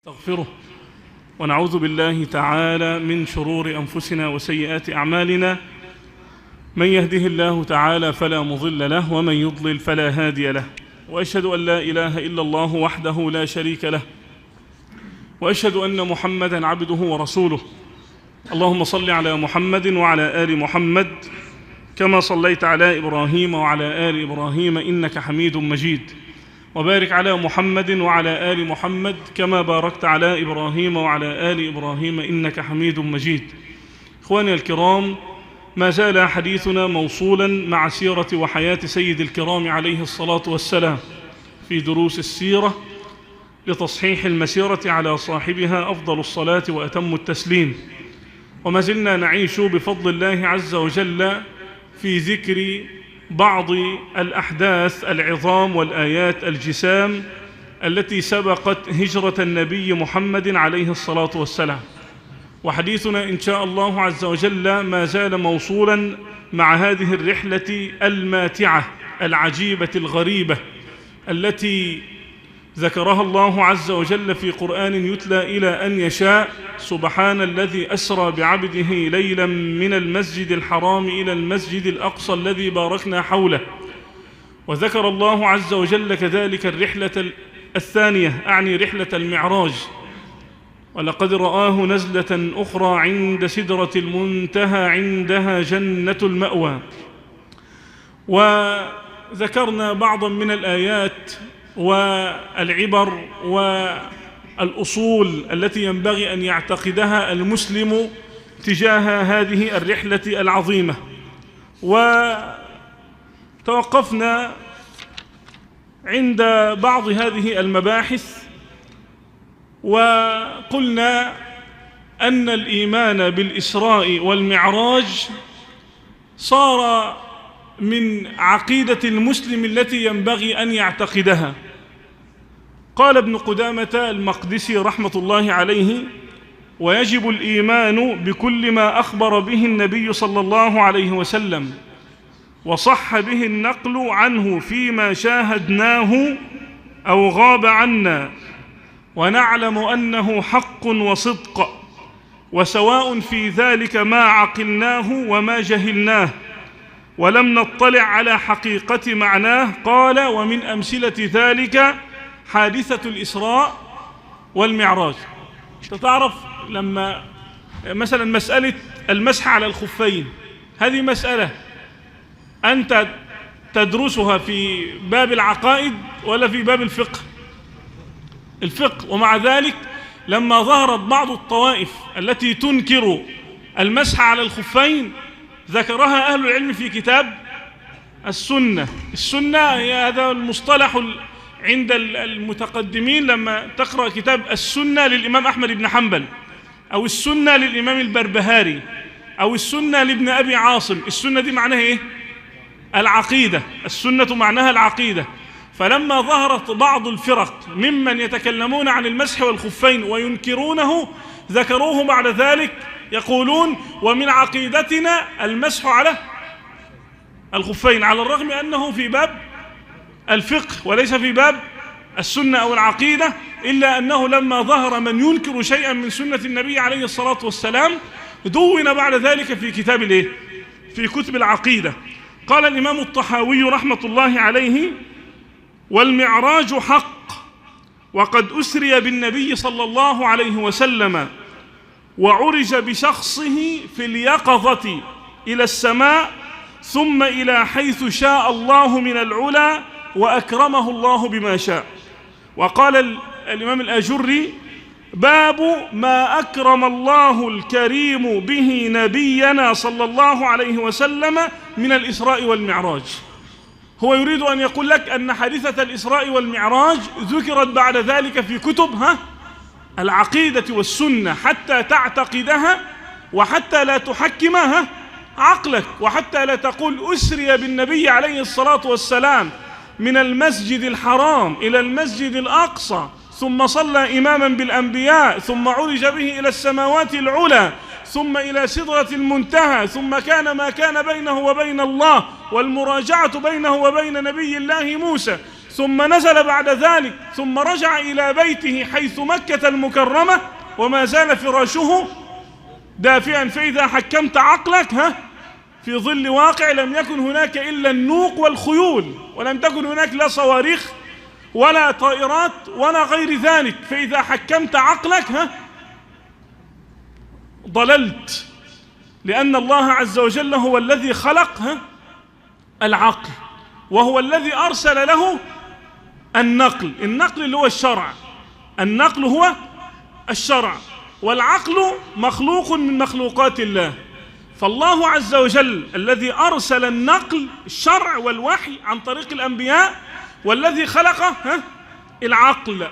نستغفره ونعوذ بالله تعالى من شرور أنفسنا وسيئات أعمالنا. من يهده الله تعالى فلا مضل له ومن يضلل فلا هادي له، وأشهد أن لا إله إلا الله وحده لا شريك له، وأشهد أن محمدًا عبده ورسوله. اللهم صل على محمد وعلى آل محمد كما صليت على إبراهيم وعلى آل إبراهيم إنك حميد مجيد، وبارك على محمد وعلى آل محمد كما باركت على إبراهيم وعلى آل إبراهيم إنك حميد مجيد. إخواني الكرام، ما زال حديثنا موصولا مع سيرة وحياة سيد الكرام عليه الصلاة والسلام في دروس السيرة لتصحيح المسيرة على صاحبها أفضل الصلاة وأتم التسليم. وما زلنا نعيش بفضل الله عز وجل في ذكر بعض الأحداث العظام والآيات الجسام التي سبقت هجرة النبي محمد عليه الصلاة والسلام. وحديثنا إن شاء الله عز وجل ما زال موصولا مع هذه الرحلة الماتعة العجيبة الغريبة التي ذكرها الله عز وجل في قرآن يتلى إلى أن يشاء. سبحان الذي أسرى بعبده ليلا من المسجد الحرام إلى المسجد الأقصى الذي باركنا حوله. وذكر الله عز وجل كذلك الرحلة الثانية، أعني رحلة المعراج. ولقد رآه نزلة أخرى عند سدرة المنتهى عندها جنة المأوى. وذكرنا بعضا من الآيات والعبر والأصول التي ينبغي أن يعتقدها المسلم تجاه هذه الرحلة العظيمة. وتوقفنا عند بعض هذه المباحث وقلنا أن الإيمان بالإسراء والمعراج صار من عقيدة المسلم التي ينبغي أن يعتقدها. قال ابن قدامة المقدسي رحمة الله عليه: ويجب الإيمان بكل ما أخبر به النبي صلى الله عليه وسلم وصح به النقل عنه فيما شاهدناه أو غاب عنا، ونعلم أنه حق وصدق، وسواء في ذلك ما عقلناه وما جهلناه ولم نطلع على حقيقة معناه. قال: ومن أمثلة ذلك حادثة الإسراء والمعراج. تعرف لما مثلا مسألة المسح على الخفين، هذه مسألة أنت تدرسها في باب العقائد ولا في باب الفقه؟ الفقه. ومع ذلك لما ظهرت بعض الطوائف التي تنكر المسح على الخفين ذكرها أهل العلم في كتاب السنة. السنة هي هذا المصطلح عند المتقدمين. لما تقرأ كتاب السنة للإمام أحمد بن حنبل، أو السنة للإمام البربهاري، أو السنة لابن أبي عاصم، السنة دي معناها إيه؟ العقيدة. السنة معناها العقيدة. فلما ظهرت بعض الفرق ممن يتكلمون عن المسح والخفين وينكرونه ذكروه بعد ذلك يقولون: ومن عقيدتنا المسح على الخفين، على الرغم أنه في باب الفقه وليس في باب السنة أو العقيدة، إلا أنه لما ظهر من ينكر شيئا من سنة النبي عليه الصلاة والسلام دون بعد ذلك في كتاب الإيه؟ في كتب العقيدة. قال الإمام الطحاوي رحمة الله عليه: والمعراج حق، وقد أسري بالنبي صلى الله عليه وسلم وعرج بشخصه في اليقظة إلى السماء ثم إلى حيث شاء الله من العلا وأكرمه الله بما شاء. وقال الإمام الأجري: باب ما أكرم الله الكريم به نبينا صلى الله عليه وسلم من الإسراء والمعراج. هو يريد أن يقول لك أن حادثة الإسراء والمعراج ذكرت بعد ذلك في كتب العقيدة والسنة حتى تعتقدها، وحتى لا تحكمها عقلك، وحتى لا تقول أسري بالنبي عليه الصلاة والسلام من المسجد الحرام إلى المسجد الأقصى، ثم صلى إماما بالأنبياء، ثم عرج به إلى السماوات العلى، ثم إلى سدرة المنتهى، ثم كان ما كان بينه وبين الله والمراجعة بينه وبين نبي الله موسى، ثم نزل بعد ذلك، ثم رجع إلى بيته حيث مكة المكرمة وما زال فراشه دافئا. فإذا حكمت عقلك في ظل واقع لم يكن هناك إلا النوق والخيول، ولم تكن هناك لا صواريخ ولا طائرات ولا غير ذلك. فإذا حكمت عقلك ضللت، لأن الله عز وجل هو الذي خلق العقل، وهو الذي أرسل له النقل اللي هو الشرع. النقل هو الشرع، والعقل مخلوق من مخلوقات الله. فالله عز وجل الذي أرسل النقل الشرع والوحي عن طريق الأنبياء، والذي خلق العقل.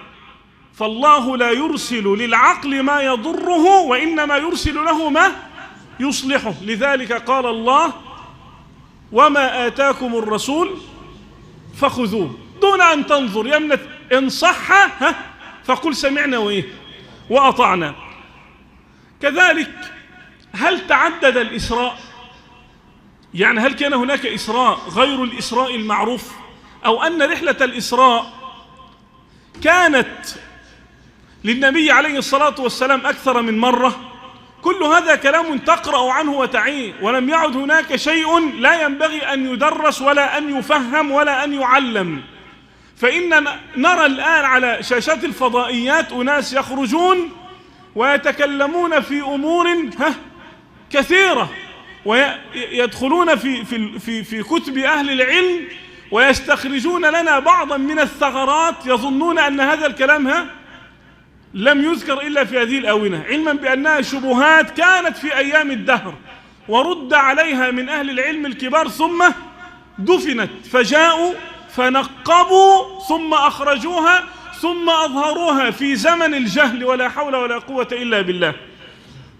فالله لا يرسل للعقل ما يضره، وإنما يرسل له ما يصلحه. لذلك قال الله: وما آتاكم الرسول فخذوه، دون أن تنظر يمنة إن صح فقل سمعنا وأطعنا. كذلك هل تعدد الإسراء؟ يعني هل كان هناك إسراء غير الإسراء المعروف، أو أن رحلة الإسراء كانت للنبي عليه الصلاة والسلام أكثر من مرة؟ كل هذا كلام تقرأ عنه وتعيه، ولم يعد هناك شيء لا ينبغي أن يدرس ولا أن يفهم ولا أن يعلم. فإننا نرى الآن على شاشات الفضائيات أناس يخرجون ويتكلمون في أمور كثيرة، ويدخلون في كتب أهل العلم ويستخرجون لنا بعضا من الثغرات، يظنون أن هذا الكلام لم يذكر إلا في هذه الآونة، علما بأنها شبهات كانت في أيام الدهر ورد عليها من أهل العلم الكبار، ثم دفنت، فجاءوا فنقبوا ثم أخرجوها ثم أظهروها في زمن الجهل، ولا حول ولا قوة إلا بالله.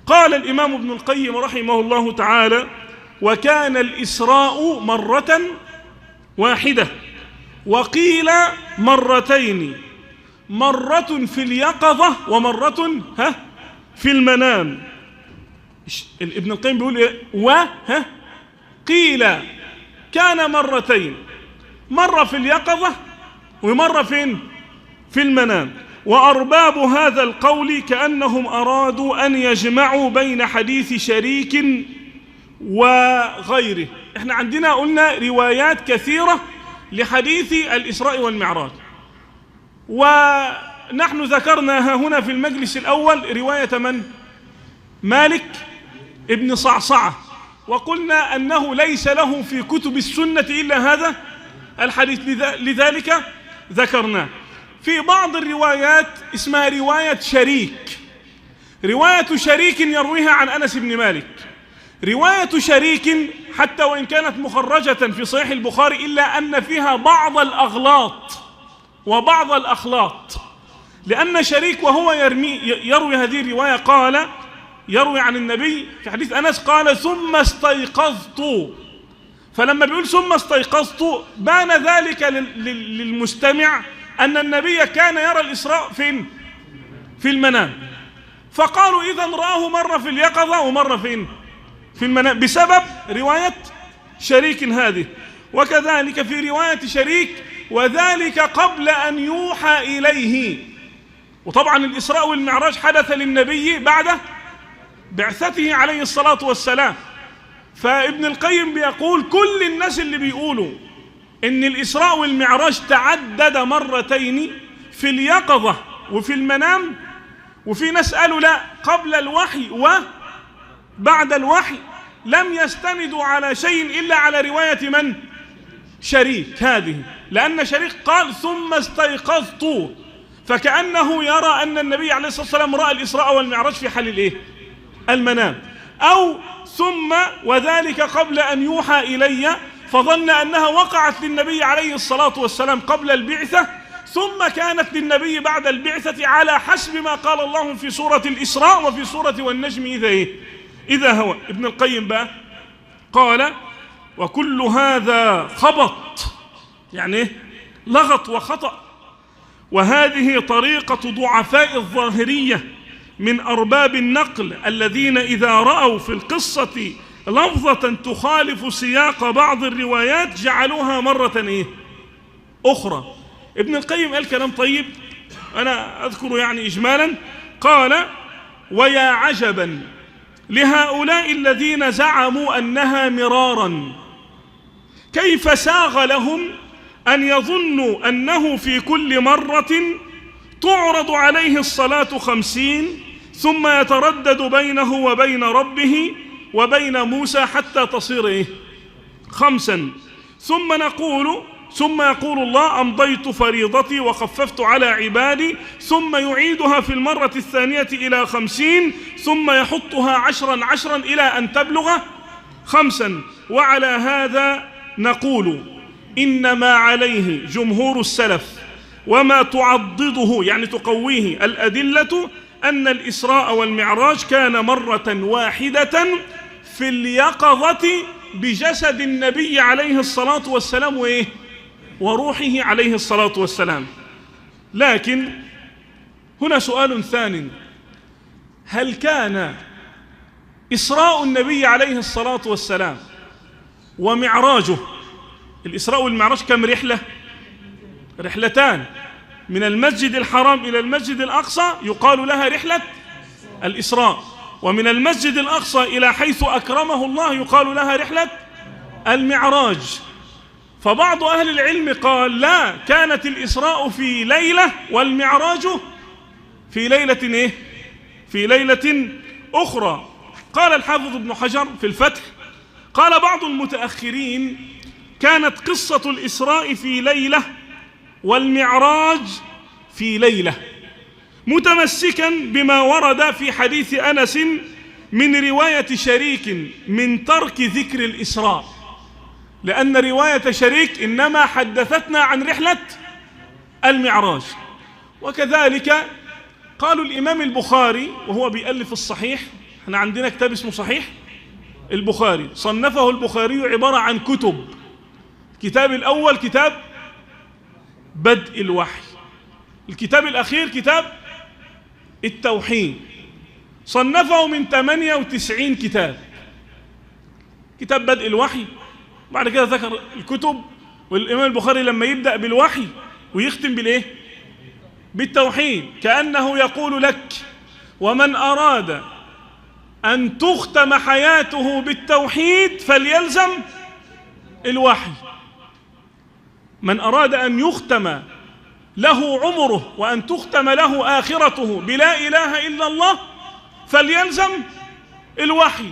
قال الإمام ابن القيم رحمه الله تعالى: وكان الإسراء مرة واحدة، وقيل مرتين، مرة في اليقظة ومرة في المنام. ابن القيم بيقول قيل كان مرتين، مرة في اليقظة ومرة فين؟ في المنام. وأرباب هذا القول كأنهم أرادوا أن يجمعوا بين حديث شريك وغيره. احنا عندنا قلنا روايات كثيرة لحديث الإسراء والمعراج، ونحن ذكرناها هنا في المجلس الأول رواية من؟ مالك ابن صعصعة، وقلنا أنه ليس له في كتب السنة إلا هذا الحديث، لذلك ذكرناه. في بعض الروايات اسمها رواية شريك، رواية شريك يرويها عن أنس بن مالك. رواية شريك حتى وإن كانت مخرجة في صحيح البخاري إلا أن فيها بعض الأغلاط وبعض الأخلاط، لأن شريك وهو يروي هذه الرواية قال، يروي عن النبي في حديث أنس قال: ثم استيقظت. فلما بيقول ثم استيقظت بان ذلك للمستمع أن النبي كان يرى الإسراء فين؟ في المنام. فقالوا إذن رآه مرة في اليقظة ومرة فين؟ في المنام، بسبب رواية شريك هذه. وكذلك في رواية شريك: وذلك قبل أن يوحى إليه. وطبعا الإسراء والمعراج حدث للنبي بعد بعثته عليه الصلاة والسلام. فابن القيم بيقول كل الناس اللي بيقولوا إن الإسراء والمعراج تعدد مرتين في اليقظة وفي المنام، وفي ناس قالوا لا قبل الوحي وبعد الوحي، لم يستندوا على شيء إلا على رواية من؟ شريك هذه، لأن شريك قال ثم استيقظت، فكأنه يرى أن النبي عليه الصلاة والسلام رأى الإسراء والمعراج في حال المنام، أو ثم وذلك قبل أن يوحى إلي، فظن أنها وقعت للنبي عليه الصلاة والسلام قبل البعثة، ثم كانت للنبي بعد البعثة، على حسب ما قال الله في سورة الإسراء وفي سورة والنجم إذا هوى. ابن القيم بقى قال: وكل هذا خبط، يعني لغط وخطأ، وهذه طريقة ضعفاء الظاهرية من أرباب النقل، الذين إذا رأوا في القصة لفظة تخالف سياق بعض الروايات جعلوها مرة أخرى. ابن القيم قال كلام طيب أنا أذكره يعني إجمالا. قال: ويا عجبا لهؤلاء الذين زعموا أنها مرارا، كيف ساغ لهم أن يظنوا أنه في كل مرة تعرض عليه الصلاة 50 ثم يتردد بينه وبين ربه وبين موسى حتى تصير 5، ثم يقول الله: أمضيت فريضتي وخففت على عبادي، ثم يعيدها في المرة الثانية إلى 50، ثم يحطها 10 إلى أن تبلغ 5. وعلى هذا نقول: إنما عليه جمهور السلف وما تعضده يعني تقويه الأدلة أن الإسراء والمعراج كان مرة واحدة في اليقظة بجسد النبي عليه الصلاة والسلام وروحه عليه الصلاة والسلام. لكن هنا سؤال ثاني: هل كان إسراء النبي عليه الصلاة والسلام ومعراجه، الإسراء والمعراج كم رحلة؟ رحلتان، من المسجد الحرام إلى المسجد الأقصى يقال لها رحلة الإسراء، ومن المسجد الأقصى إلى حيث أكرمه الله يقال لها رحلة المعراج. فبعض أهل العلم قال: لا، كانت الإسراء في ليلة والمعراج في ليلة في ليلة أخرى. قال الحافظ ابن حجر في الفتح: قال بعض المتأخرين: كانت قصة الإسراء في ليلة والمعراج في ليلة، متمسكا بما ورد في حديث أنس من رواية شريك من ترك ذكر الإسراء، لأن رواية شريك إنما حدثتنا عن رحلة المعراج. وكذلك قالوا الإمام البخاري وهو بيألف الصحيح، احنا عندنا كتاب اسمه صحيح البخاري، صنفه البخاري عبارة عن كتب. الكتاب الأول كتاب بدء الوحي، الكتاب الأخير كتاب التوحيد، صنفه من 98 كتاب. كتاب بدء الوحي، بعد كده ذكر الكتب. والإمام البخاري لما يبدأ بالوحي ويختم بالتوحيد، كأنه يقول لك: ومن أراد أن تختم حياته بالتوحيد فليلزم الوحي. من أراد أن يختم له عمره وأن تختم له آخرته بلا إله إلا الله فليلزم الوحي.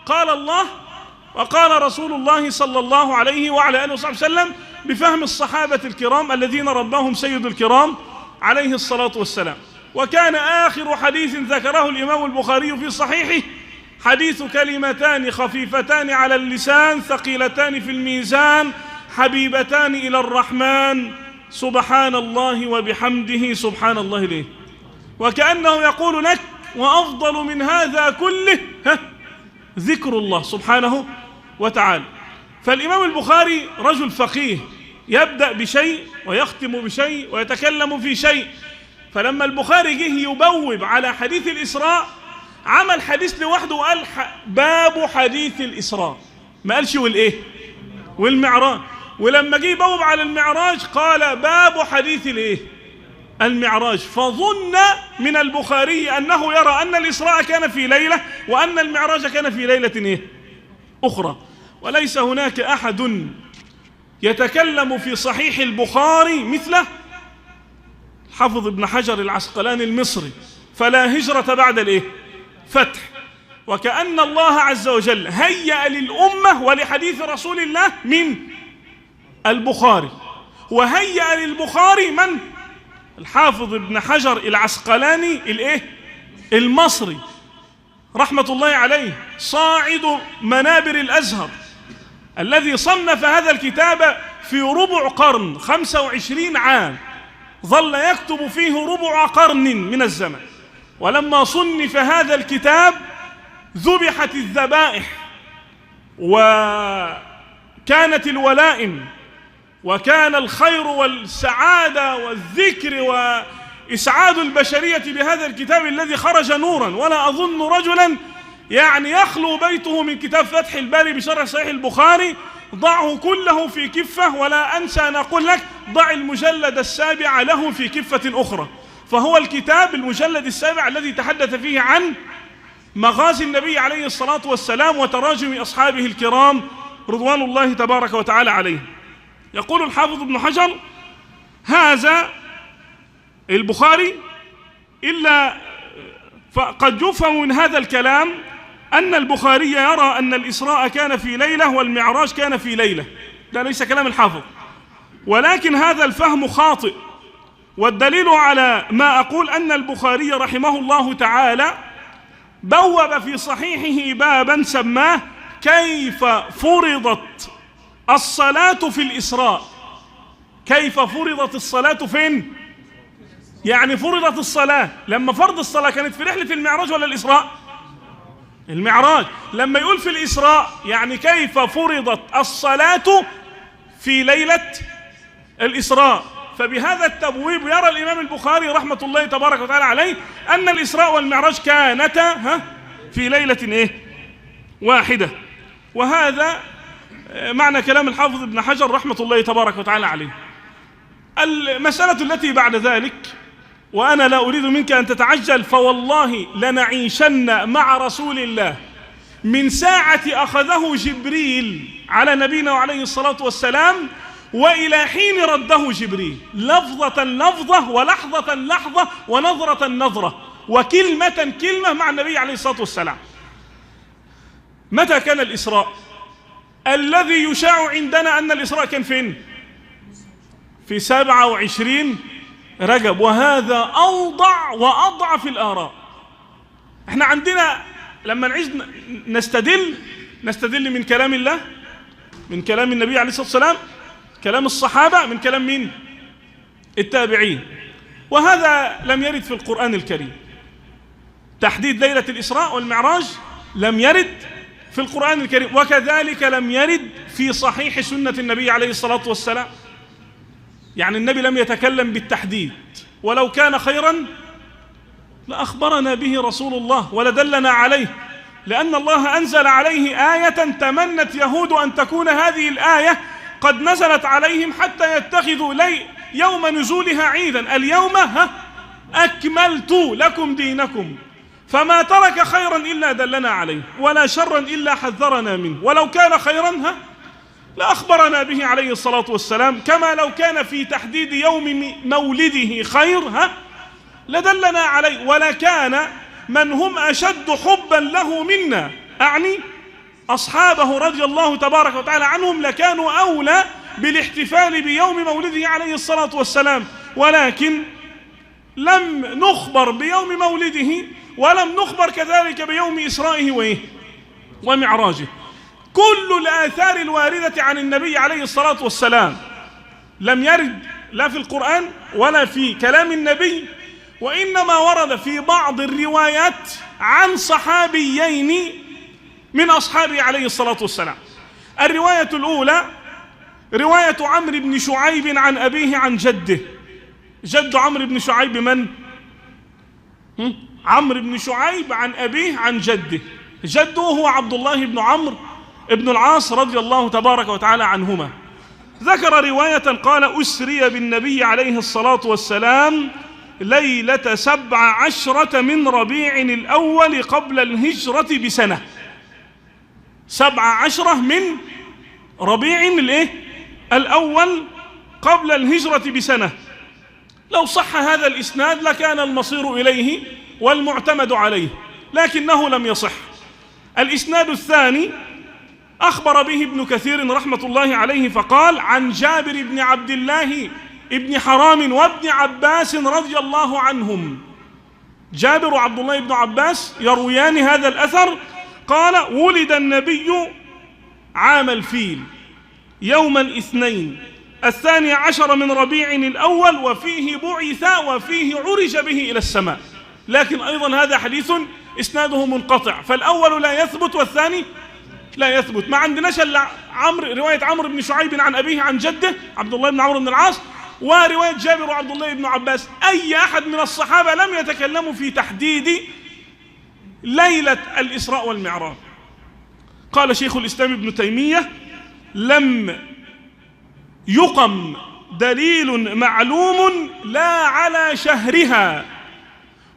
قال الله وقال رسول الله صلى الله عليه وعلى آله وصحبه وسلم بفهم الصحابة الكرام الذين رباهم سيد الكرام عليه الصلاة والسلام. وكان آخر حديث ذكره الإمام البخاري في صحيحه حديث: كلمتان خفيفتان على اللسان ثقيلتان في الميزان حبيبتان إلى الرحمن سبحان الله وبحمده سبحان الله ليه. وكأنه يقول لك: وأفضل من هذا كله ذكر الله سبحانه وتعالى. فالإمام البخاري رجل فقيه، يبدأ بشيء ويختم بشيء ويتكلم في شيء. فلما البخاري جه يبوب على حديث الإسراء عمل حديث لوحده وقال: باب حديث الإسراء، ما قالش والمعراج. ولما جه يبوب على المعراج قال: باب حديث المعراج. فظن من البخاري أنه يرى أن الإسراء كان في ليلة وأن المعراج كان في ليلة أخرى. وليس هناك أحد يتكلم في صحيح البخاري مثله حافظ ابن حجر العسقلاني المصري: فلا هجرة بعد فتح. وكأن الله عز وجل هيأ للأمة ولحديث رسول الله من البخاري، وهيأ للبخاري من؟ الحافظ ابن حجر العسقلاني المصري رحمة الله عليه، صاعد منابر الأزهر، الذي صنف هذا الكتاب في ربع قرن، 25 عام ظل يكتب فيه ربع قرن من الزمن. ولما صنف هذا الكتاب ذبحت الذبائح وكانت الولائم وكان الخير والسعادة والذكر وإسعاد البشرية بهذا الكتاب الذي خرج نورا. ولا أظن رجلا يخلو بيته من كتاب فتح الباري بشرح صحيح البخاري، ضعه كله في كفة. ولا أنسى أن أقول لك ضع المجلد السابع له في كفة أخرى، فهو الكتاب المجلد السابع الذي تحدث فيه عن مغازي النبي عليه الصلاة والسلام وتراجم أصحابه الكرام رضوان الله تبارك وتعالى عليه. يقول الحافظ ابن حجر: هذا البخاري إلا فقد يفهم من هذا الكلام أن البخاري يرى أن الإسراء كان في ليلة والمعراج كان في ليلة. ده ليس كلام الحافظ، ولكن هذا الفهم خاطئ، والدليل على ما أقول أن البخاري رحمه الله تعالى بوب في صحيحه بابا سماه كيف فرضت الصلاة في الإسراء. كيف فرضت الصلاة فين؟ يعني فرضت الصلاة، لما فرض الصلاة كانت في رحلة المعراج ولا الإسراء؟ المعراج. لما يقول في الإسراء يعني كيف فرضت الصلاة في ليلة الإسراء. فبهذا التبويب يرى الإمام البخاري رحمة الله تبارك وتعالى عليه أن الإسراء والمعراج كانتا في ليلة واحدة. وهذا معنى كلام الحافظ ابن حجر رحمة الله تبارك وتعالى عليه. المسألة التي بعد ذلك، وأنا لا أريد منك أن تتعجل، فوالله لنعيشن مع رسول الله من ساعة أخذه جبريل على نبينا وعليه الصلاة والسلام وإلى حين رده جبريل، لفظة لفظة ولحظة لحظة ونظرة نظرة وكلمة كلمة مع النبي عليه الصلاة والسلام. متى كان الإسراء؟ الذي يشاع عندنا أن الإسراء كان فين؟ في 27 رجب، وهذا أوضع وأضعف الآراء. احنا عندنا لما نعيز نستدل من كلام الله، من كلام النبي عليه الصلاة والسلام، كلام الصحابة، من كلام مين؟ التابعين. وهذا لم يرد في القرآن الكريم. تحديد ليلة الإسراء والمعراج لم يرد في القرآن الكريم، وكذلك لم يرد في صحيح سنة النبي عليه الصلاة والسلام. يعني النبي لم يتكلم بالتحديد، ولو كان خيرا لأخبرنا به رسول الله ولدلنا عليه، لأن الله أنزل عليه آية تمنت يهود أن تكون هذه الآية قد نزلت عليهم حتى يتخذوا يوم نزولها عيدا. اليوم أكملت لكم دينكم، فما ترك خيرا إلا دلنا عليه، ولا شرا إلا حذرنا منه، ولو كان خيرا لأخبرنا به عليه الصلاة والسلام، كما لو كان في تحديد يوم مولده خير لدلنا عليه. ولكان من هم أشد حبا له منا، أعني أصحابه رضي الله تبارك وتعالى عنهم، لكانوا أولى بالاحتفال بيوم مولده عليه الصلاة والسلام، ولكن لم نخبر بيوم مولده ولم نخبر كذلك بيوم إسرائه ومعراجه. كل الآثار الواردة عن النبي عليه الصلاة والسلام لم يرد لا في القرآن ولا في كلام النبي، وإنما ورد في بعض الروايات عن صحابيين من أصحابه عليه الصلاة والسلام. الرواية الأولى رواية عمرو بن شعيب عن أبيه عن جده. جد عمرو بن شعيب من؟ عمرو بن شعيب عن أبيه عن جده. جده هو عبد الله بن عمرو ابن العاص رضي الله تبارك وتعالى عنهما. ذكر رواية قال: أسري بالنبي عليه الصلاة والسلام ليلة 17 من ربيع الأول قبل الهجرة بسنة. 17 من ربيع الأول قبل الهجرة بسنة. لو صح هذا الإسناد لكان المصير إليه والمعتمد عليه، لكنه لم يصح. الإسناد الثاني أخبر به ابن كثير رحمة الله عليه فقال: عن جابر بن عبد الله ابن حرام وابن عباس رضي الله عنهم. جابر وعبد الله بن عباس يرويان هذا الأثر. قال: ولد النبي عام الفيل يوم الاثنين 12 من ربيع الأول، وفيه بعث وفيه عرج به إلى السماء. لكن أيضا هذا حديث إسناده منقطع، فالأول لا يثبت والثاني لا يثبت. ما عندناش إلا رواية عمرو بن شعيب عن أبيه عن جده عبد الله بن عمرو بن العاص، ورواية جابر وعبد الله بن عباس. أي أحد من الصحابة لم يتكلموا في تحديد ليلة الإسراء والمعراج. قال شيخ الإسلام ابن تيمية: لم يقم دليل معلوم لا على شهرها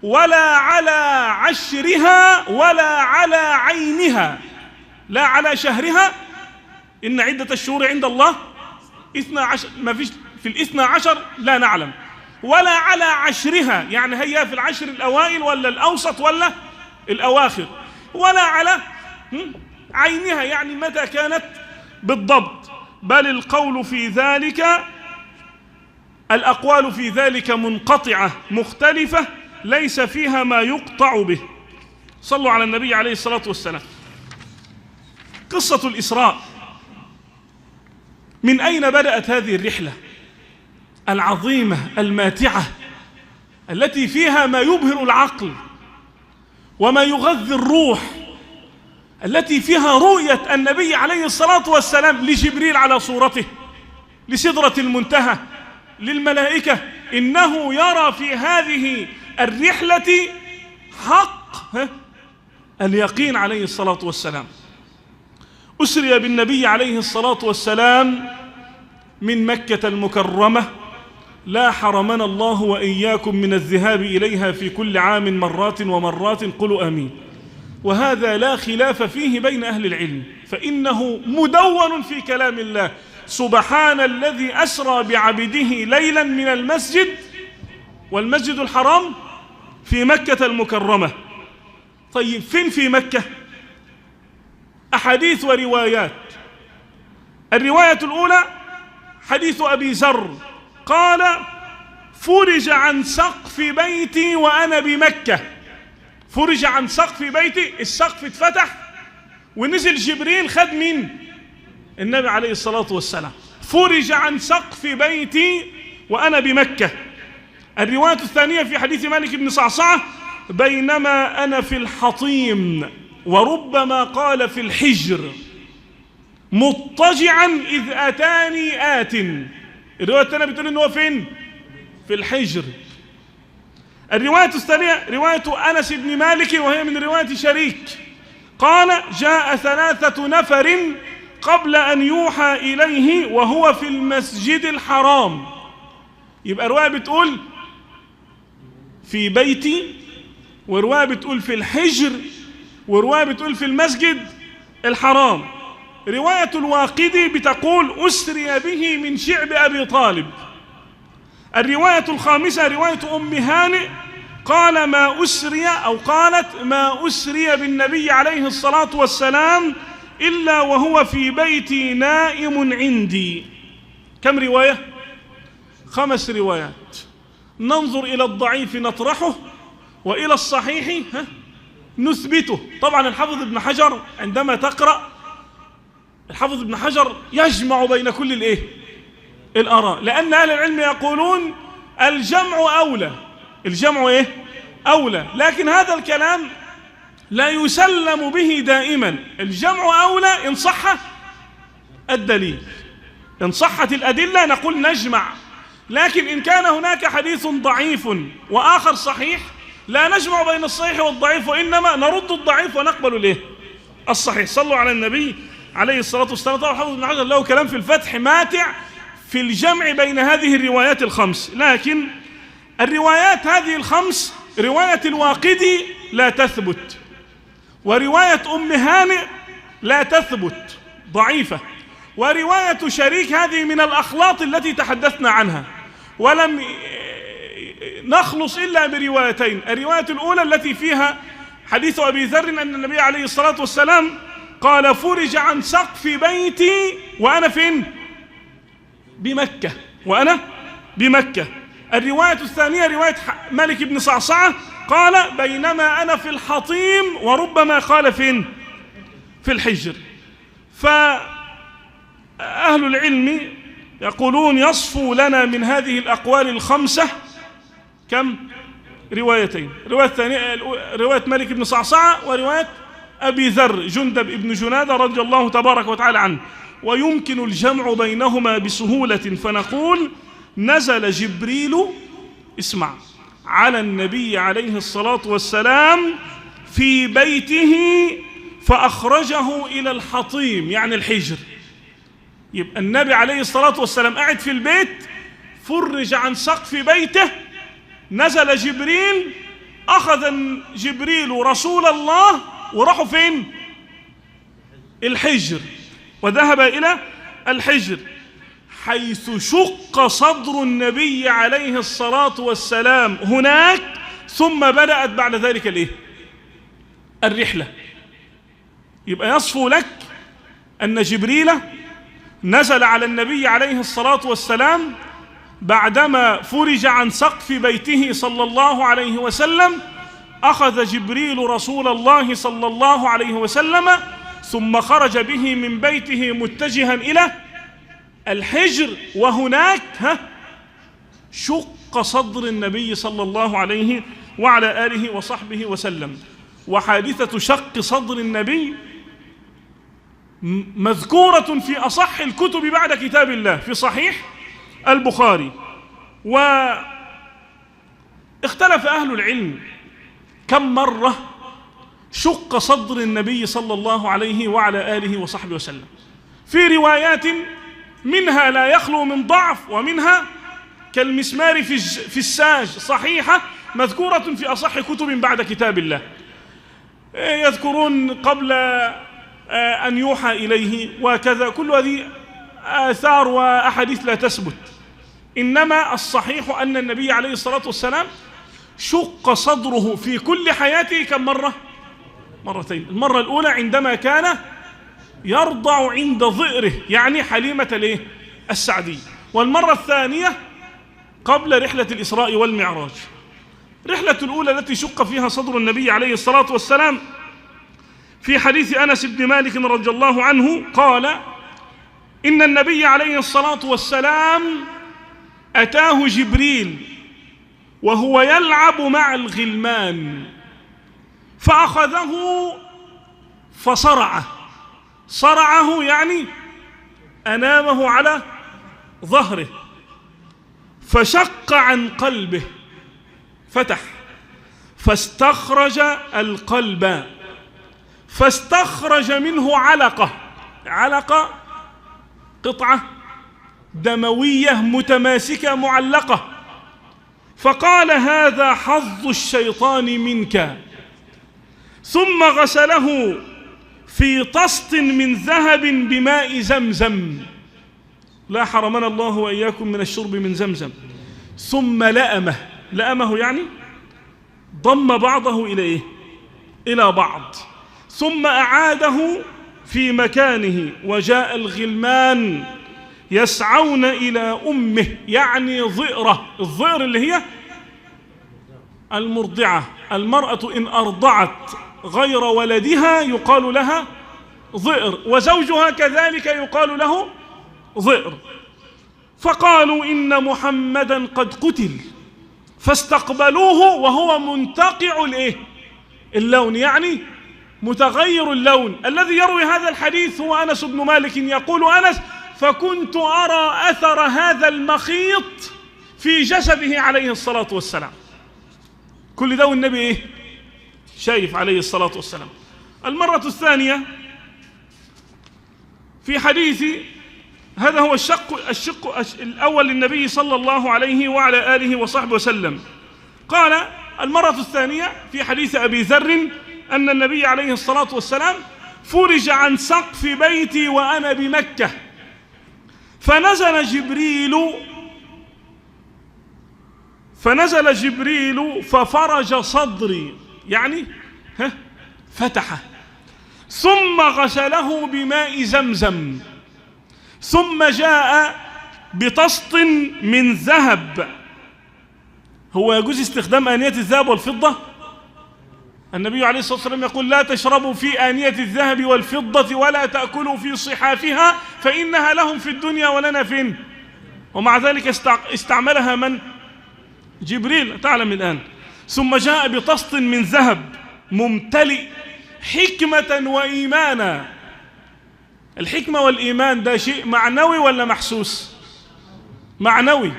ولا على عشرها ولا على عينها. لا على شهرها، إن عدة الشهور عند الله 12، ما فيش في 12 لا نعلم. ولا على عشرها، يعني هي في العشر الأوائل ولا الأوسط ولا الأواخر. ولا على عينها، يعني متى كانت بالضبط. بل القول في ذلك، الأقوال في ذلك منقطعة مختلفة ليس فيها ما يقطع به. صلوا على النبي عليه الصلاة والسلام. قصة الإسراء، من أين بدأت هذه الرحلة العظيمة الماتعة التي فيها ما يبهر العقل وما يغذي الروح، التي فيها رؤية النبي عليه الصلاة والسلام لجبريل على صورته، لسدرة المنتهى، للملائكة. إنه يرى في هذه الرحلة حق اليقين عليه الصلاة والسلام. أسري بالنبي عليه الصلاة والسلام من مكة المكرمة، لا حرمنا الله وإياكم من الذهاب إليها في كل عام مرات ومرات، قلوا آمين. وهذا لا خلاف فيه بين أهل العلم، فإنه مدون في كلام الله: سبحان الذي أسرى بعبده ليلا من المسجد، والمسجد الحرام في مكة المكرمة. طيب فين في مكة؟ أحاديث وروايات. الرواية الأولى حديث أبي ذر قال: فرج عن سقف بيتي وأنا بمكة. فرج عن سقف بيتي، السقف اتفتح ونزل جبريل خد مين؟ النبي عليه الصلاة والسلام. فرج عن سقف بيتي وأنا بمكة. الرواية الثانية في حديث مالك بن صعصعة: بينما أنا في الحطيم، وربما قال في الحجر، مضطجعا إذ أتاني آت. الرواية الثانية بتقول إنه فين؟ في الحجر. الرواية الثانية رواية أنس بن مالك، وهي من رواية شريك، قال: جاء 3 نفر قبل أن يوحى إليه وهو في المسجد الحرام. يبقى رواية بتقول في بيتي، ورواية بتقول في الحجر، ورواية بتقول في المسجد الحرام. رواية الواقدي بتقول أسري به من شعب أبي طالب. الرواية الخامسة رواية أم هانئ قال ما أسري، أو قالت ما أسري بالنبي عليه الصلاة والسلام إلا وهو في بيتي نائم عندي. كم رواية؟ 5 روايات. ننظر إلى الضعيف نطرحه، وإلى الصحيح نثبته. طبعا الحافظ ابن حجر عندما تقرأ، الحافظ ابن حجر يجمع بين كل الآراء، لأن أهل العلم يقولون الجمع أولى. الجمع أولى، لكن هذا الكلام لا يسلم به دائما. الجمع أولى إن صح الدليل، إن صحت الأدلة نقول نجمع. لكن إن كان هناك حديث ضعيف وآخر صحيح، لا نجمع بين الصحيح والضعيف، وإنما نرد الضعيف ونقبل الصحيح. صلوا على النبي عليه الصلاة والسلام. طبعا الحافظ ابن حجر له كلام في الفتح ماتع في الجمع بين هذه الروايات ال5، لكن الروايات هذه ال5، رواية الواقدي لا تثبت، ورواية أم هانئ لا تثبت، ضعيفة، ورواية شريك هذه من الأخلاط التي تحدثنا عنها، ولم نخلص إلا بروايتين. الرواية الأولى التي فيها حديث أبي ذر أن النبي عليه الصلاة والسلام قال: فرج عن سقف بيتي وأنا فين؟ بمكة، وأنا بمكة. الرواية الثانية رواية مالك بن صعصعة قال: بينما أنا في الحطيم، وربما قال فين؟ في الحجر. فأهل العلم يقولون يصفو لنا من هذه الأقوال ال5 كم؟ روايتين. الرواية الثانية رواية مالك بن صعصعة، ورواية أبي ذر جندب ابن جنادة رضي الله تبارك وتعالى عنه. ويمكن الجمع بينهما بسهولة، فنقول: نزل جبريل، اسمع، على النبي عليه الصلاة والسلام في بيته فأخرجه إلى الحطيم، يعني الحجر. يبقى النبي عليه الصلاة والسلام قاعد في البيت، فرج عن سقف بيته، نزل جبريل، أخذ جبريل رسول الله وراحوا فين؟ الحجر، وذهب إلى الحجر، حيث شق صدر النبي عليه الصلاة والسلام هناك، ثم بدأت بعد ذلك الرحلة. يبقى يصفو لك أن جبريل نزل على النبي عليه الصلاة والسلام بعدما فرج عن سقف بيته صلى الله عليه وسلم، أخذ جبريل رسول الله صلى الله عليه وسلم ثم خرج به من بيته متجها إلى الحجر، وهناك شق صدر النبي صلى الله عليه وعلى آله وصحبه وسلم. وحادثة شق صدر النبي مذكورة في أصح الكتب بعد كتاب الله في صحيح البخاري. واختلف أهل العلم كم مرة شق صدر النبي صلى الله عليه وعلى آله وصحبه وسلم. في روايات منها لا يخلو من ضعف، ومنها كالمسمار في الساج صحيحة مذكورة في أصح كتب بعد كتاب الله. يذكرون قبل أن يوحى إليه وكذا، كل هذه آثار وأحاديث لا تثبت. إنما الصحيح أن النبي عليه الصلاة والسلام شق صدره في كل حياته كم مرة؟ مرتين. المرة الأولى عندما كان يرضع عند ظئره، يعني حليمة السعدية. والمرة الثانية قبل رحلة الإسراء والمعراج. رحلة الأولى التي شق فيها صدر النبي عليه الصلاة والسلام في حديث أنس بن مالك رضي الله عنه قال: إن النبي عليه الصلاة والسلام أتاه جبريل وهو يلعب مع الغلمان، فأخذه صرعه يعني أنامه على ظهره، فشق عن قلبه، فتح، فاستخرج القلب، فاستخرج منه علقة قطعة دموية متماسكة معلقة، فقال: هذا حظ الشيطان منك. ثم غسله في طست من ذهب بماء زمزم، لا حرمنا الله وإياكم من الشرب من زمزم. ثم لأمه يعني ضم بعضه إلى بعض، ثم أعاده في مكانه، وجاء الغلمان يسعون إلى أمه، يعني ظئرة. الظئر اللي هي المرضعة. المرأة إن أرضعت غير ولدها يقال لها ظئر، وزوجها كذلك يقال له ظئر. فقالوا: إن محمدا قد قتل، فاستقبلوه وهو منتقع اللون، يعني متغير اللون. الذي يروي هذا الحديث هو أنس بن مالك، يقول أنس: فكنت أرى أثر هذا المخيط في جسده عليه الصلاة والسلام. كل ده والنبي شايف عليه الصلاة والسلام. المرة الثانية في حديث، هذا هو الشق الأول للنبي صلى الله عليه وعلى آله وصحبه وسلم. قال: المرة الثانية في حديث أبي ذر أن النبي عليه الصلاة والسلام فرج عن سقف بيتي وأنا بمكة، فنزل جبريل ففرج صدري، يعني فتحه، ثم غسله بماء زمزم، ثم جاء بطست من ذهب. هو يجوز استخدام آنية الذهب والفضة؟ النبي عليه الصلاة والسلام يقول: لا تشربوا في آنية الذهب والفضة ولا تأكلوا في صحافها فإنها لهم في الدنيا ولنا فين. ومع ذلك استعملها من؟ جبريل، تعلم الآن. ثم جاء بطست من ذهب ممتلئ حكمة وإيمانا. الحكمة والإيمان ده شيء معنوي ولا محسوس؟ معنوي،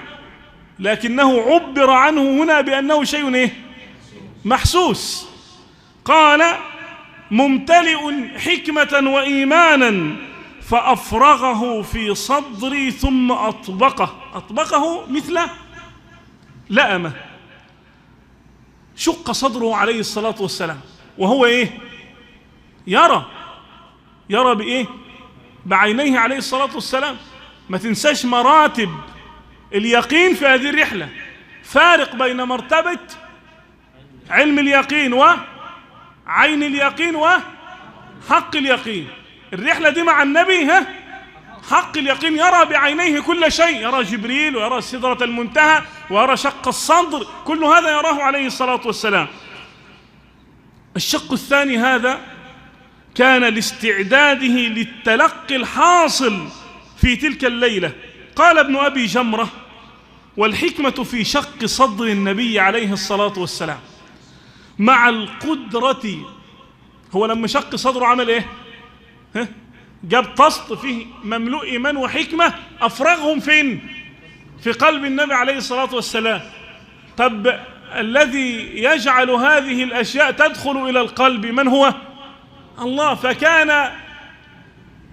لكنه عبر عنه هنا بأنه شيء محسوس. قال: ممتلئ حكمة وإيمانا، فأفرغه في صدري ثم أطبقه مثل لأمة. شق صدره عليه الصلاة والسلام وهو إيه؟ يرى بإيه؟ بعينيه عليه الصلاة والسلام. ما تنساش مراتب اليقين في هذه الرحلة، فارق بين مرتبة علم اليقين وعين اليقين وحق اليقين. الرحلة دي مع النبي حق اليقين، يرى بعينيه كل شيء، يرى جبريل ويرى سدرة المنتهى ويرى شق الصدر، كل هذا يراه عليه الصلاة والسلام. الشق الثاني هذا كان لاستعداده للتلقي الحاصل في تلك الليلة. قال ابن أبي جمرة: والحكمة في شق صدر النبي عليه الصلاة والسلام مع القدرة. هو لما شق صدره عمل ايه؟ جاب طست فيه مملوء إيمان وحكمة، أفرغهم فين؟ في قلب النبي عليه الصلاة والسلام. طب الذي يجعل هذه الأشياء تدخل إلى القلب من هو؟ الله. فكان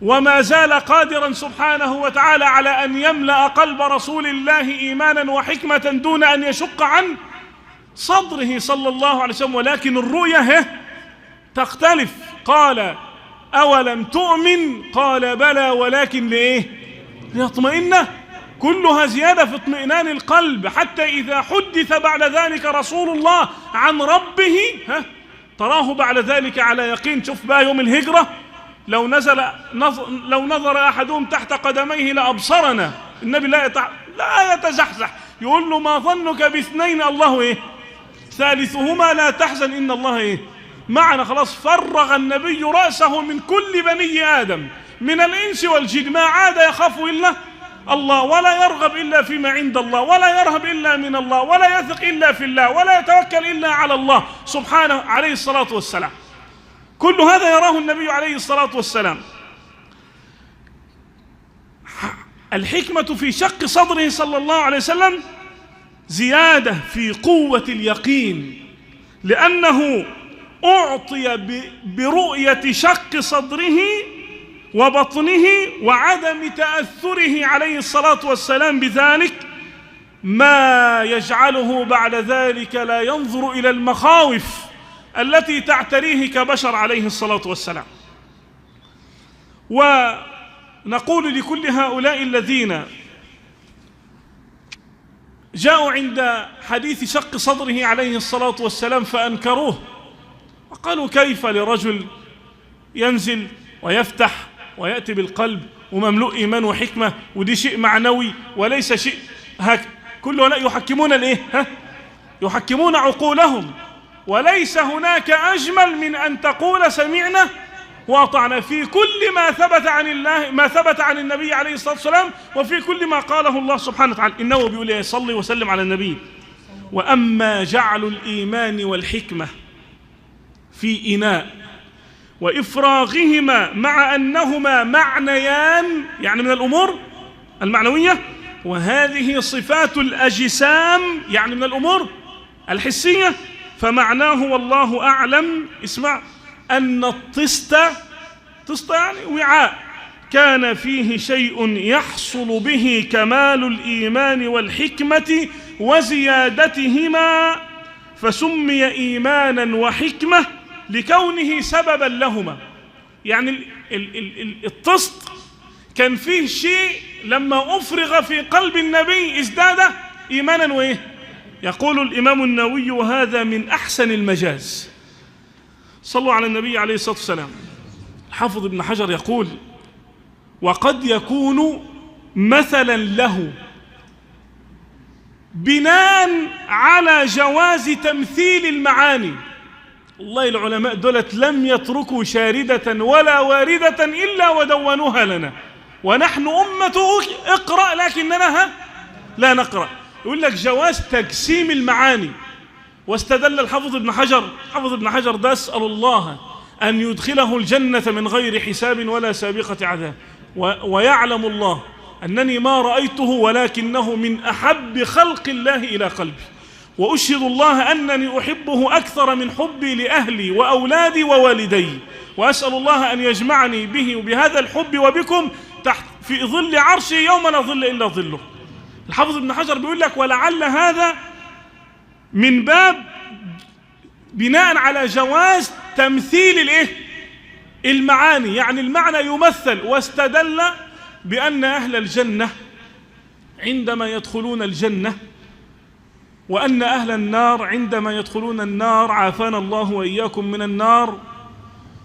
وما زال قادرا سبحانه وتعالى على أن يملأ قلب رسول الله إيمانا وحكمة دون أن يشق عن صدره صلى الله عليه وسلم. ولكن الرؤية تختلف. قال: أولم تؤمن؟ قال: بلى ولكن ليطمئن. كلها زيادة في اطمئنان القلب، حتى إذا حدث بعد ذلك رسول الله عن ربه تراه بعد ذلك على يقين. شوف بقى يوم الهجرة، لو نظر أحدهم تحت قدميه لأبصرنا. النبي لا يتزحزح، يقول له: ما ظنك باثنين الله ثالثهما لا تحزن إن الله معنا. خلاص فرغ النبي رأسه من كل بني آدم من الإنس والجن، ما عاد يخاف إلا الله، ولا يرغب إلا فيما عند الله، ولا يرهب إلا من الله، ولا يثق إلا في الله، ولا يتوكل إلا على الله سبحانه عليه الصلاة والسلام. كل هذا يراه النبي عليه الصلاة والسلام. الحكمة في شق صدره صلى الله عليه وسلم زيادة في قوة اليقين، لأنه أعطي برؤية شق صدره وبطنه وعدم تأثره عليه الصلاة والسلام بذلك ما يجعله بعد ذلك لا ينظر إلى المخاوف التي تعتريه كبشر عليه الصلاة والسلام. ونقول لكل هؤلاء الذين جاءوا عند حديث شق صدره عليه الصلاة والسلام فأنكروه وقالوا: كيف لرجل ينزل ويفتح ويأتي بالقلب ومملوء إيمان وحكمة، ودي شيء معنوي وليس شيء كل هؤلاء يحكمون يحكمون عقولهم. وليس هناك أجمل من أن تقول: سمعنا وأطعنا في كل ما ثبت عن الله، ما ثبت عن النبي عليه الصلاة والسلام، وفي كل ما قاله الله سبحانه وتعالى. إنه بيقول: صلي وسلم على النبي. وأما جعل الإيمان والحكمة في إناء وإفراغهما مع أنهما معنيان، يعني من الأمور المعنوية، وهذه صفات الأجسام يعني من الأمور الحسية، فمعناه والله أعلم، اسمع، أن الطست يعني وعاء كان فيه شيء يحصل به كمال الإيمان والحكمة وزيادتهما، فسمي إيمانا وحكمة لكونه سببا لهما. يعني الطست كان فيه شيء لما أفرغ في قلب النبي ازداد إيمانا يقول الإمام النووي: وهذا من أحسن المجاز. صلوا على النبي عليه الصلاة والسلام. حافظ ابن حجر يقول: وقد يكون مثلا له بناء على جواز تمثيل المعاني. والله العلماء دولت لم يتركوا شاردة ولا واردة إلا ودونوها لنا، ونحن أمة اقرأ لكننا لا نقرأ. يقول لك جواز تقسيم المعاني. واستدل الحافظ ابن حجر ده أسأل الله أن يدخله الجنة من غير حساب ولا سابقة عذاب، ويعلم الله أنني ما رأيته ولكنه من أحب خلق الله إلى قلبي، وأشهد الله أنني أحبه أكثر من حبي لأهلي وأولادي ووالدي، وأسأل الله أن يجمعني به وبهذا الحب وبكم تحت في ظل عرشه يوم لا ظل إلا ظله. الحافظ ابن حجر بيقول لك ولعل هذا من باب بناء على جواز تمثيل المعاني، يعني المعنى يمثل، واستدل بأن أهل الجنة عندما يدخلون الجنة وأن أهل النار عندما يدخلون النار، عافانا الله وإياكم من النار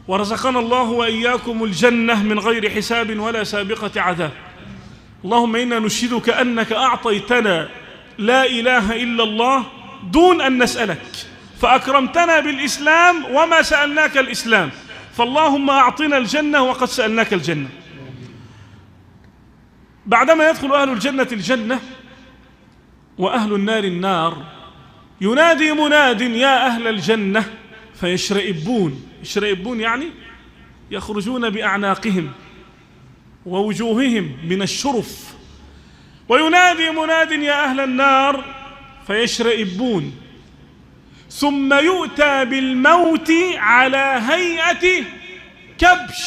ورزقنا الله وإياكم الجنة من غير حساب ولا سابقة عذاب. اللهم إنا نشهدك أنك أعطيتنا لا إله إلا الله دون أن نسألك، فأكرمتنا بالإسلام وما سألناك الإسلام، فاللهم أعطنا الجنة وقد سألناك الجنة. بعدما يدخل أهل الجنة الجنة وأهل النار النار، ينادي مناد يا أهل الجنة فيشرئبون. يشرئبون يعني يخرجون بأعناقهم ووجوههم من الشرف. وينادي مناد يا أهل النار فيشرئبون. ثم يؤتى بالموت على هيئة كبش،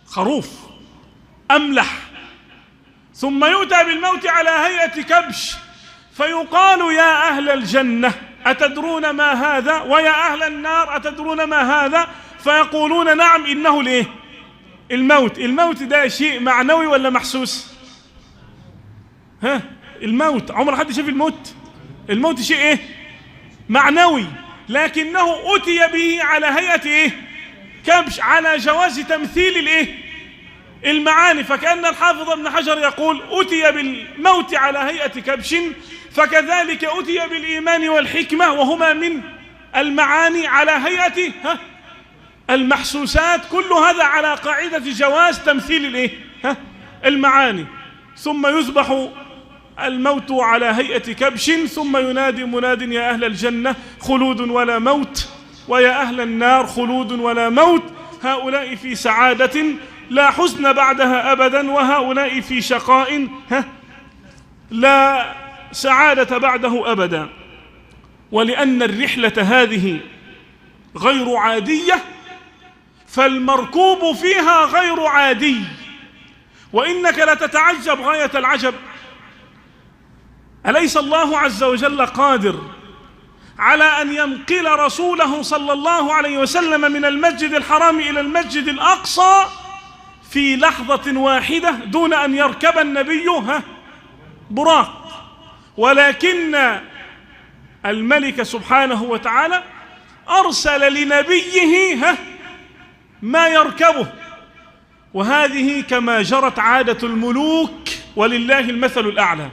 خروف أملح. ثم يؤتى بالموت على هيئة كبش فيقال يا أهل الجنة أتدرون ما هذا؟ ويا أهل النار أتدرون ما هذا؟ فيقولون نعم إنه الموت. الموت ده شيء معنوي ولا محسوس؟ الموت عمر حد شاف الموت؟ الموت شيء معنوي، لكنه أتي به على هيئة كبش، على جواز تمثيل المعاني. فكأن الحافظ ابن حجر يقول أتي بالموت على هيئة كبش، فكذلك أتي بالإيمان والحكمة وهما من المعاني على هيئة المحسوسات. كل هذا على قاعدة جواز تمثيل المعاني. ثم يذبح الموت على هيئة كبش، ثم ينادي مناد يا أهل الجنة خلود ولا موت، ويا أهل النار خلود ولا موت، هؤلاء في سعادة لا حزن بعدها أبدا، وهؤلاء في شقاء لا سعادة بعده أبدا. ولأن الرحلة هذه غير عادية فالمركوب فيها غير عادي. وإنك لتتعجب غاية العجب، أليس الله عز وجل قادر على أن ينقل رسوله صلى الله عليه وسلم من المسجد الحرام إلى المسجد الأقصى في لحظة واحدة دون أن يركب النبي براق؟ ولكن الملك سبحانه وتعالى أرسل لنبيه ما يركبه. وهذه كما جرت عادة الملوك ولله المثل الأعلى.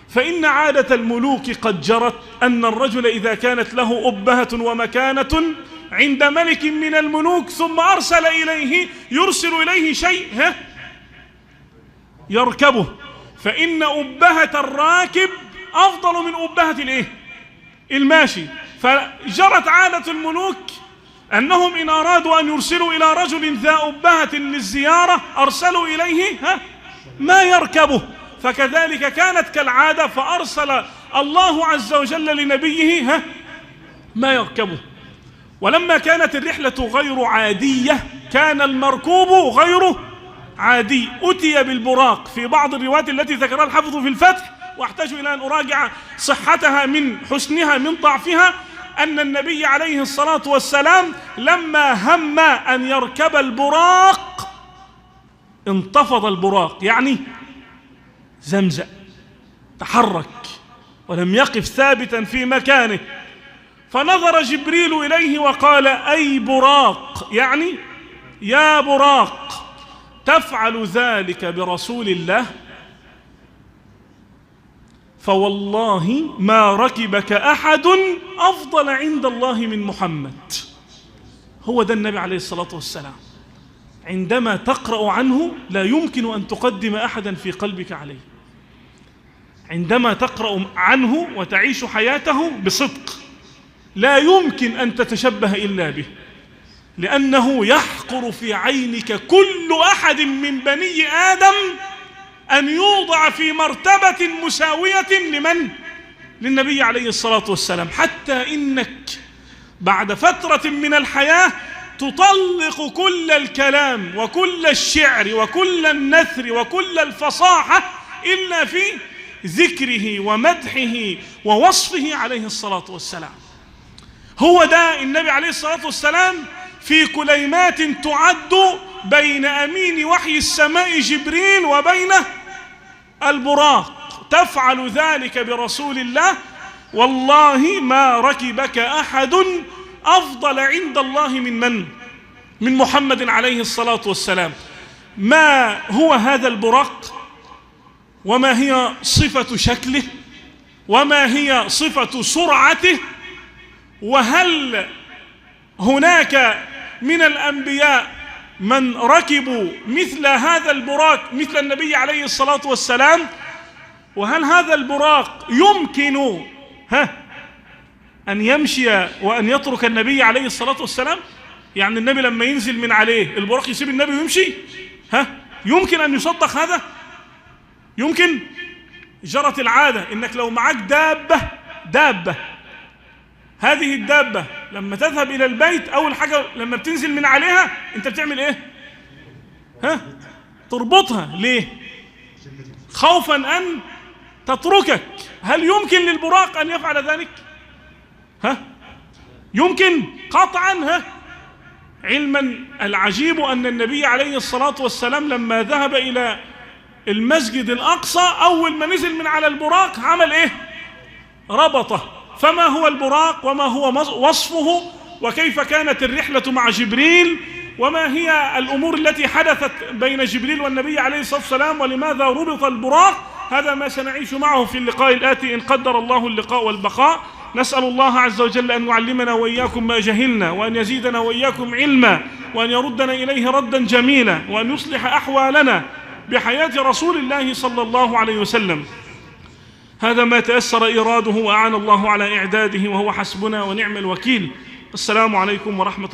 فإن عادة الملوك قد جرت أن الرجل إذا كانت له أبهة ومكانة عند ملك من الملوك ثم أرسل إليه يرسل إليه شيء يركبه، فإن أبهة الراكب أفضل من أبهة الماشي. فجرت عادة الملوك أنهم إن أرادوا أن يرسلوا إلى رجل ذا أبهة للزيارة أرسلوا إليه ما يركبه. فكذلك كانت كالعادة، فأرسل الله عز وجل لنبيه ما يركبه. ولما كانت الرحلة غير عادية كان المركوب غير عادي. أتي بالبراق في بعض الروايات التي ذكرها الحافظ في الفتح، واحتاج إلى أن أراجع صحتها من حسنها من ضعفها، أن النبي عليه الصلاة والسلام لما هم أن يركب البراق انتفض البراق، يعني زمزأ، تحرك ولم يقف ثابتا في مكانه. فنظر جبريل إليه وقال أي براق، يعني يا براق تفعل ذلك برسول الله؟ فوالله ما ركبك أحد أفضل عند الله من محمد. هو ده النبي عليه الصلاة والسلام، عندما تقرأ عنه لا يمكن أن تقدم أحدا في قلبك عليه. عندما تقرأ عنه وتعيش حياته بصدق لا يمكن أن تتشبه إلا به، لأنه يحقر في عينك كل أحد من بني آدم أن يوضع في مرتبة مساوية لمن؟ للنبي عليه الصلاة والسلام. حتى إنك بعد فترة من الحياة تطلق كل الكلام وكل الشعر وكل النثر وكل الفصاحة إلا في ذكره ومدحه ووصفه عليه الصلاة والسلام. هو ده النبي عليه الصلاة والسلام في كليمات تعد بين أمين وحي السماء جبريل وبين البراق، تفعل ذلك برسول الله. والله ما ركبك أحد أفضل عند الله من محمد عليه الصلاة والسلام. ما هو هذا البراق؟ وما هي صفة شكله؟ وما هي صفة سرعته؟ وهل هناك من الأنبياء من ركبوا مثل هذا البراق مثل النبي عليه الصلاة والسلام؟ وهل هذا البراق يمكن أن يمشي وأن يترك النبي عليه الصلاة والسلام؟ يعني النبي لما ينزل من عليه البراق يسيب النبي ويمشي؟ يمكن أن يصدق هذا؟ يمكن؟ جرت العادة إنك لو معك دابة هذه الدابة لما تذهب إلى البيت أول حاجة لما بتنزل من عليها أنت بتعمل إيه؟ تربطها. ليه؟ خوفا أن تتركك. هل يمكن للبراق أن يفعل ذلك؟ يمكن قطعا. علما العجيب أن النبي عليه الصلاة والسلام لما ذهب إلى المسجد الأقصى أول ما نزل من على البراق عمل إيه؟ ربطه. فما هو البراق وما هو وصفه وكيف كانت الرحلة مع جبريل وما هي الأمور التي حدثت بين جبريل والنبي عليه الصلاة والسلام ولماذا ربط البراق؟ هذا ما سنعيش معه في اللقاء الآتي إن قدر الله اللقاء والبقاء. نسأل الله عز وجل أن يعلمنا وإياكم ما جهلنا وأن يزيدنا وإياكم علما وأن يردنا إليه ردا جميلا وأن يصلح أحوالنا بحياة رسول الله صلى الله عليه وسلم. هذا ما تيسر إراده وأعان الله على إعداده وهو حسبنا ونعم الوكيل. السلام عليكم ورحمة الله.